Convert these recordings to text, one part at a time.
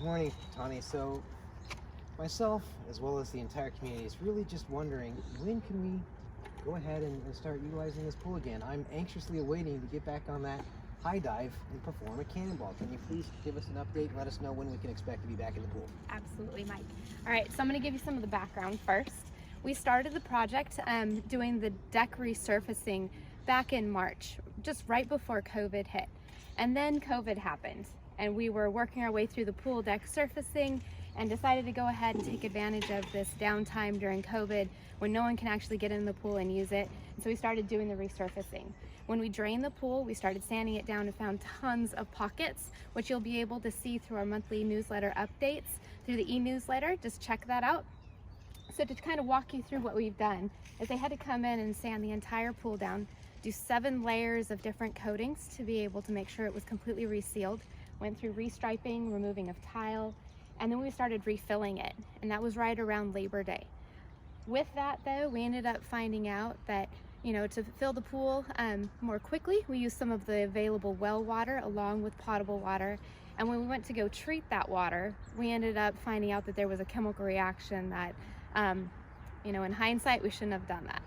Good morning, Tawny. So myself, as well as the entire community, is really just wondering, when can we go ahead and start utilizing this pool again? I'm anxiously awaiting to get back on that high dive and perform a cannonball. Can you please give us an update and let us know when we can expect to be back in the pool? Absolutely, Mike. All right, so I'm going to give you some of the background first. We started the project doing the deck resurfacing back in March, just right before COVID hit. And then COVID happened, and we were working our way through the pool deck surfacing and decided to go ahead and take advantage of this downtime during COVID when no one can actually get in the pool and use it. And so we started doing the resurfacing. When we drained the pool, we started sanding it down and found tons of pockets, which you'll be able to see through our monthly newsletter updates through the e-newsletter. Just check that out. So to kind of walk you through what we've done is they had to come in and sand the entire pool down, do 7 layers of different coatings to be able to make sure it was completely resealed, went through restriping, removing of tile, and then we started refilling it, and that was right around Labor Day. With that though, we ended up finding out that, to fill the pool more quickly, we used some of the available well water along with potable water. And when we went to go treat that water, we ended up finding out that there was a chemical reaction that, in hindsight, we shouldn't have done that.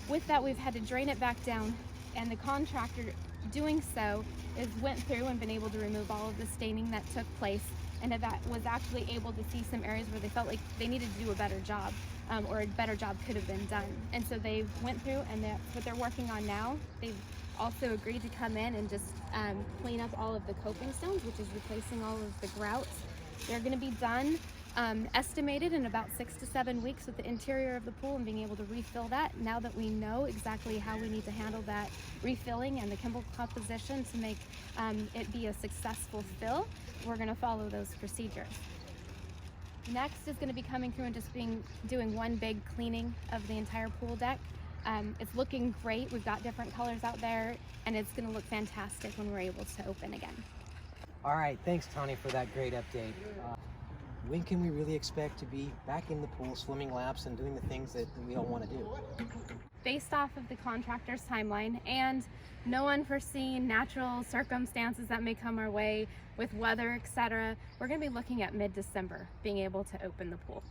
With that, we've had to drain it back down, and the contractor doing so went through and been able to remove all of the staining that took place, and that was actually able to see some areas where they felt like they needed to do a better job, or a better job could have been done. And so they went through, and what they're working on now, they've also agreed to come in and just clean up all of the coping stones, which is replacing all of the grouts. They're going to be done estimated in about 6 to 7 weeks with the interior of the pool and being able to refill that. Now that we know exactly how we need to handle that refilling and the chemical composition to make it be a successful fill, we're going to follow those procedures. Next is going to be coming through and just doing one big cleaning of the entire pool deck. It's looking great. We've got different colors out there, and it's going to look fantastic when we're able to open again. All right, thanks, Tawny, for that great update. When can we really expect to be back in the pool, swimming laps, and doing the things that we all want to do? Based off of the contractor's timeline and no unforeseen natural circumstances that may come our way with weather, etc., we're going to be looking at mid-December being able to open the pool.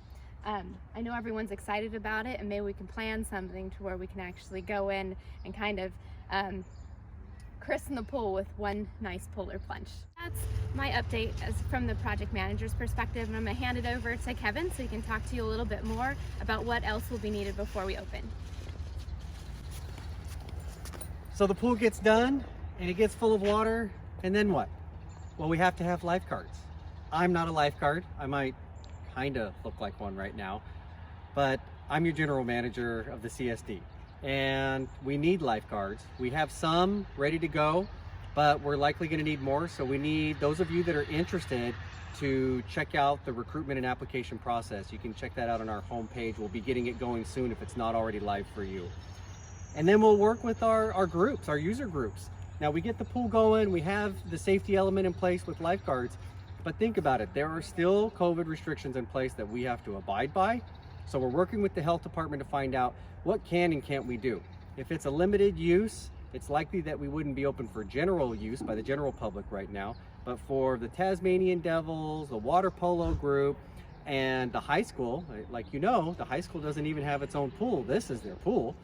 I know everyone's excited about it, and maybe we can plan something to where we can actually go in and kind of christen the pool with one nice polar plunge. That's my update from the project manager's perspective, and I'm going to hand it over to Kevin so he can talk to you a little bit more about what else will be needed before we open. So the pool gets done and it gets full of water, and then what? Well, we have to have lifeguards. I'm not a lifeguard. I might kind of look like one right now, but I'm your general manager of the CSD, and we need lifeguards. We have some ready to go, but we're likely going to need more, so we need those of you that are interested to check out the recruitment and application process. You can check that out on our homepage. We'll be getting it going soon if it's not already live for you. And then we'll work with our groups, our user groups. Now we get the pool going, we have the safety element in place with lifeguards, but think about it, there are still COVID restrictions in place that we have to abide by. So we're working with the health department to find out what can and can't we do. If it's a limited use, it's likely that we wouldn't be open for general use by the general public right now, but for the Tasmanian Devils, the water polo group, and the high school, like the high school doesn't even have its own pool. This is their pool.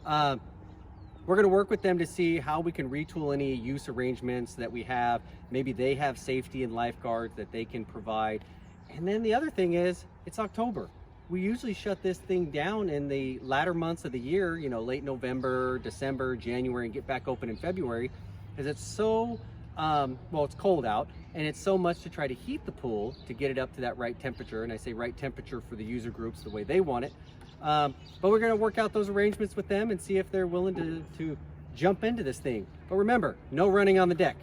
We're going to work with them to see how we can retool any use arrangements that we have. Maybe they have safety and lifeguards that they can provide. And then the other thing is, it's October. We usually shut this thing down in the latter months of the year, late November, December, January, and get back open in February, because it's so, it's cold out, and it's so much to try to heat the pool to get it up to that right temperature. And I say right temperature for the user groups the way they want it. But we're going to work out those arrangements with them and see if they're willing to jump into this thing. But remember, no running on the deck.